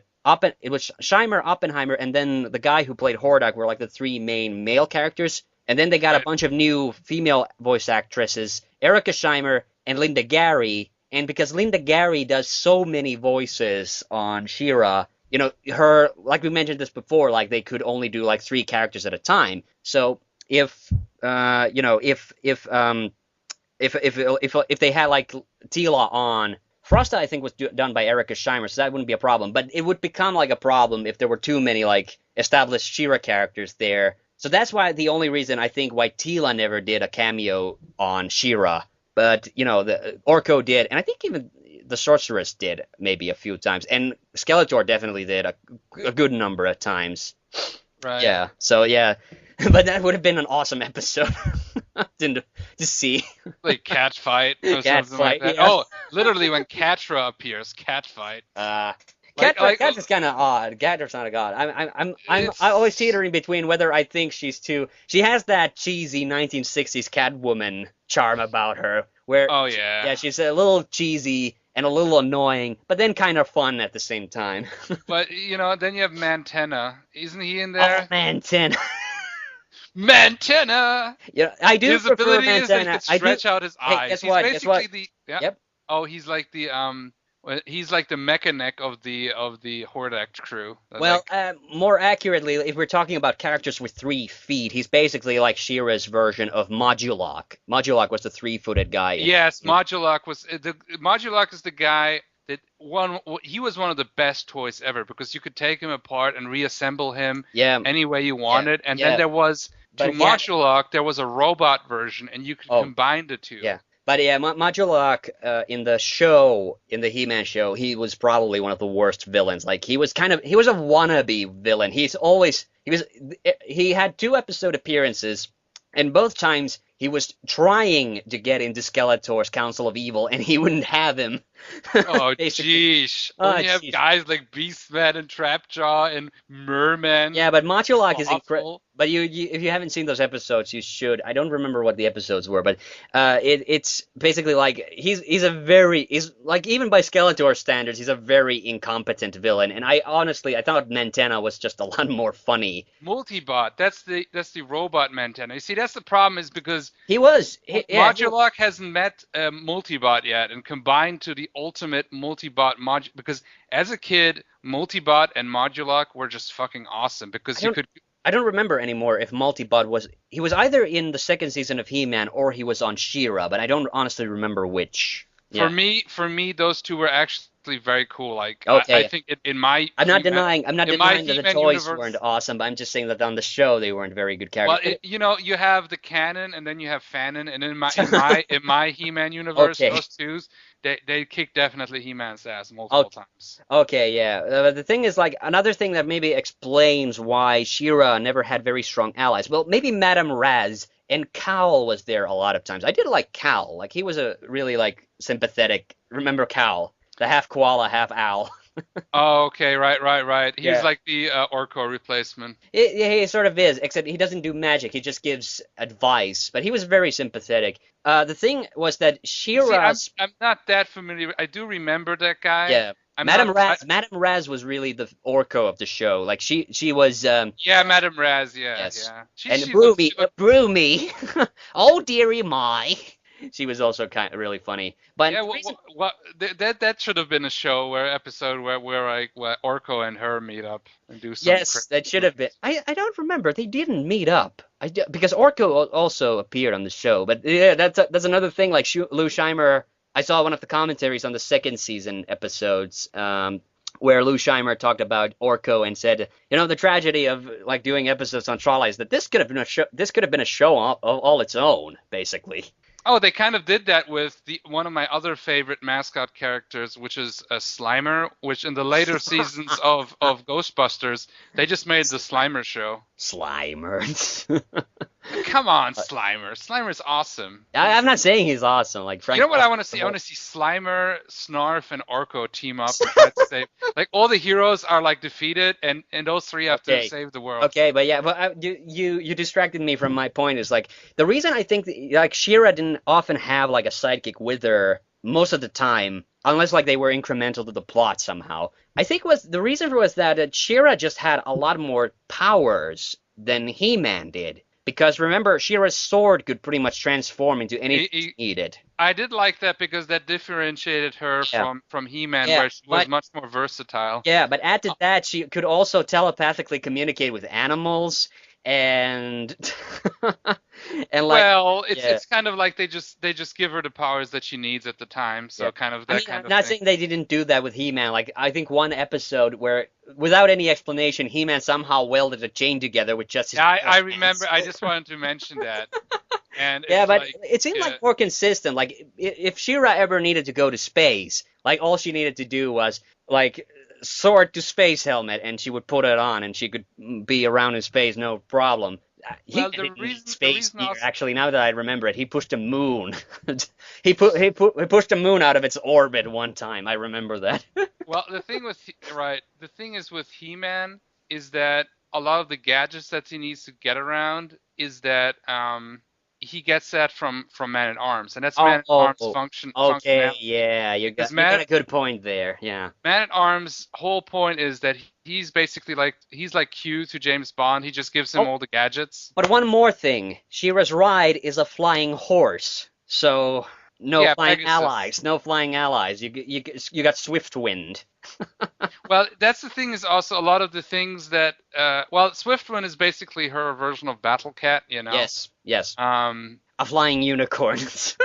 it was Scheimer, Oppenheimer, and then the guy who played Hordak were like the three main male characters. And then they got a bunch of new female voice actresses, Erica Scheimer and Linda Gary. And because Linda Gary does so many voices on She-Ra, her, like we mentioned this before, like they could only do like 3 characters at a time. So if they had like Teela on, Frosta I think was done by Erica Scheimer, so that wouldn't be a problem. But it would become like a problem if there were too many like established She-Ra characters there. So that's why the only reason I think why Teela never did a cameo on She-Ra. But the Orko did, and I think even the Sorceress did maybe a few times, and Skeletor definitely did a good number of times. Right. Yeah. So yeah, but that would have been an awesome episode. to see. Like cat fight or Cat something like fight, that. yeah. Oh, literally when Catra appears, cat fight. Like, Cat is kind of odd. Catra's not a god. I always it's teeter in between whether I think she's too. She has that cheesy 1960s Catwoman charm about her, where oh yeah. yeah, she's a little cheesy and a little annoying, but then kind of fun at the same time. But then you have Mantena. Isn't he in Oh there? man, 10. Mantena. Yeah, I do His prefer ability is that he Montana. could I do. stretch out his Hey, eyes. guess He's what? Guess basically what? the yeah. Yep. Oh, he's like the he's like the mechanic of the Hordak crew. Well, Like more accurately, if we're talking about characters with 3 feet, he's basically like She-Ra's version of Modulok. Modulok was the 3-footed guy. yes, Modulok was the Modulok is the guy that he was one of the best toys ever because you could take him apart and reassemble him Yeah, any way you yeah, wanted. And then yeah. there was to But he had, Modulok there was a robot version and you could oh, combine the two. yeah. But yeah, Modulok in the show, in the He-Man show, he was probably one of the worst villains. Like he was a wannabe villain. He had 2 episode appearances, and both times he was trying to get into Skeletor's Council of Evil, and he wouldn't have him. Oh, Basically. jeez. Oh, When you have jeez. guys like Beastman and Trapjaw and Merman. Yeah, but Modulok is incredible. Awful. But if you haven't seen those episodes, you should. I don't remember what the episodes were, but it's basically like he's like even by Skeletor standards, he's a very incompetent villain. And I thought Mantena was just a lot more funny. Multibot. That's the robot Mantena. You see, that's the problem is because Modulok hasn't met Multibot yet and combined to the ultimate Multibot because as a kid, Multibot and Modulok were just fucking awesome because you could. I don't remember anymore if Multibot he was either in the 2nd season of He-Man or he was on She-Ra, but I don't honestly remember which. For me, those two were actually very cool. Like okay. I think in my I'm not denying that the He-Man toys universe, weren't awesome, but I'm just saying that on the show they weren't very good characters. Well, you have the canon and then you have Fanon, and in my He-Man universe, Okay. those twos they kick definitely He-Man's ass multiple times. Okay, yeah. But the thing is, like, another thing that maybe explains why She-Ra never had very strong allies. Well, maybe Madame Raz and Cal was there a lot of times. I did like Cal. Like, he was a really, like, sympathetic. Remember Cal? The half koala, half owl. Oh, okay, right. He's Yeah. like the Orko replacement. He sort of is, except he doesn't do magic. He just gives advice. But he was very sympathetic. The thing was that She-Ra... See, I'm not that familiar. I do remember that guy. Yeah. Madame Raz was really the Orko of the show. Like she was Yeah, Madame Raz, yeah. yes. Yeah. And Broomy. Oh dearie my. She was also kind of really funny. But yeah, that should have been a show where Orko and her meet up and do some. yes, that should have been. I don't remember. They didn't meet up. Because Orko also appeared on the show. But yeah, that's another thing. Like Lou Scheimer, I saw one of the commentaries on the 2nd season episodes, where Lou Scheimer talked about Orko and said, the tragedy of like doing episodes on Trolley is that this could have been a show of all its own, basically. Oh, they kind of did that with one of my other favorite mascot characters, which is a Slimer, which in the later seasons of Ghostbusters, they just made the Slimer show. Slimer. Come on, Slimer. Slimer's awesome. I'm not saying he's awesome. Like Frank. You know what I want to see? I want to see Slimer, Snarf, and Orko team up and try to save. Like all the heroes are like defeated, and those three have to save the world. Okay, but yeah, but you distracted me from my point. Is like the reason I think like She-Ra didn't often have like a sidekick with her most of the time, unless like they were incremental to the plot somehow. I think the reason was that She-Ra just had a lot more powers than He-Man did. Because remember, She-Ra's sword could pretty much transform into anything needed. I did like that because that differentiated her from He-Man, where she was much more versatile. Yeah, but add to that, she could also telepathically communicate with animals, and and like. Well, it's kind of like they just give her the powers that she needs at the time, so kind of that kind of. I'm not saying they didn't do that with He-Man. Like I think one episode where, without any explanation, He-Man somehow welded a chain together with just his. Yeah, I remember. I just wanted to mention that. And yeah, but it seemed like more consistent. Like if She-Ra ever needed to go to space, like all she needed to do was like sword to space helmet, and she would put it on, and she could be around in space no problem. He Well, didn't the need reason, the space reason gear. also, Actually, now that I remember it, he pushed a moon. He pushed a moon out of its orbit one time. I remember that. well, the thing with right, the thing is with He-Man is that a lot of the gadgets that he needs to get around is that he gets that from Man at Arms, and that's Man at Arms Oh, okay, functionality. yeah, Because you got a good point there. Yeah. Man at Arms' whole point is that he's basically he's like Q to James Bond. He just gives him Oh, all the gadgets. but one more thing. Shira's ride is a flying horse, so no Yeah, flying Pegasus. allies. No flying allies. You got Swift Wind. Well, that's the thing is also a lot of the things that well, Swiftwind is basically her version of Battle Cat, you know. Yes, yes. Um, A flying unicorn. a Did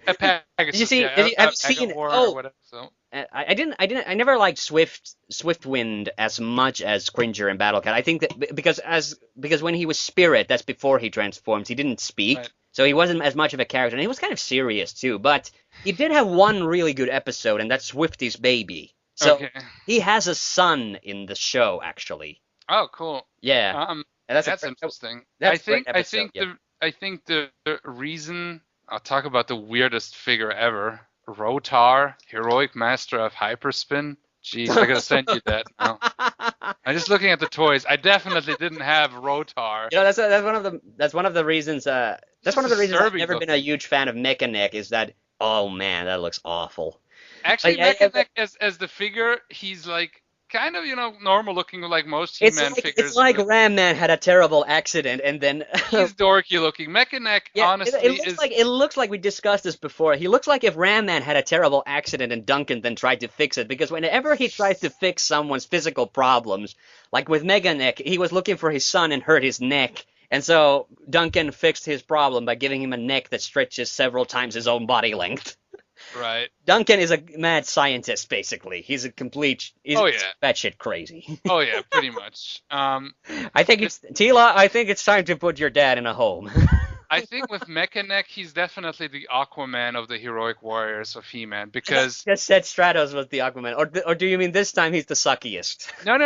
you Pegasus, see? yeah, Have a you seen? Pegahor or Oh, whatever. So I never liked Swiftwind as much as Cringer and Battlecat. I think that because when he was Spirit, that's before he transformed. He didn't speak, right. so he wasn't as much of a character, and he was kind of serious too. But he did have one really good episode, and that's Swifty's baby. So Okay. he has a son in the show, actually. Oh, cool. Yeah, Um, and that's interesting. that's a great episode. Yeah. I think the reason I'll talk about the weirdest figure ever, Rotar, heroic master of hyperspin. Jeez, I gotta send you that now. I'm just looking at the toys. I definitely didn't have Rotar. You know, that's one of the reasons that's Just one of the reasons I've disturbing never been a looking. huge fan of Mechanic is that oh man, that looks awful. Actually, Yeah, Mechaneck as the figure, he's like kind of normal looking like most it's He-Man like it's figures, like but Ram Man had a terrible accident and then he's dorky looking. Mechaneck yeah, honestly is it looks like we discussed this before. He looks like if Ram Man had a terrible accident and Duncan then tried to fix it because whenever he tries to fix someone's physical problems, like with Meganeck, he was looking for his son and hurt his neck. And so Duncan fixed his problem by giving him a neck that stretches several times his own body length. right. Duncan is a mad scientist, basically. He's a complete. He's Oh yeah. batshit crazy. Oh yeah, pretty much. I think it's Tila. I think it's time to put your dad in a home. I think with Mechaneck, he's definitely the Aquaman of the heroic warriors of He-Man because Just said Stratos was the Aquaman, or do you mean this time he's the suckiest? no,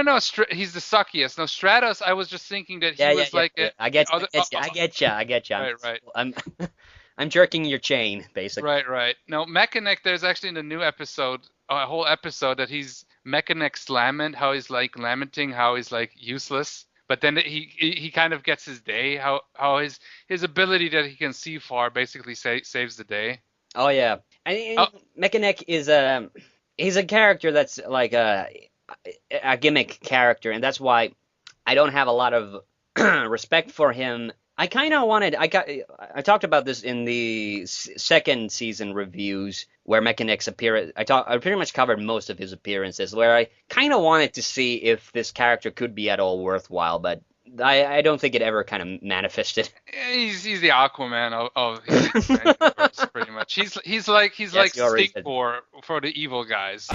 he's the suckiest. No, Stratos. I was just thinking that he was like yeah. a I get other, you. I get you. right. I'm jerking your chain, basically. Right. No, Mechaneck, there's actually in the new episode, a whole episode that he's Mechaneck's lament, how he's like lamenting, how he's like useless. But then he kind of gets his day, how his ability that he can see far basically saves the day. Oh yeah, and Oh, Mechaneck is he's a character that's like a gimmick character, and that's why I don't have a lot of respect for him. I kind of wanted. I talked about this in the second season reviews where Mechaneck's appearance. I pretty much covered most of his appearances. Where I kind of wanted to see if this character could be at all worthwhile, but I don't think it ever kind of manifested. he's the Aquaman of his universe, pretty much. He's like Yes, you already said. Stinkor for the evil guys.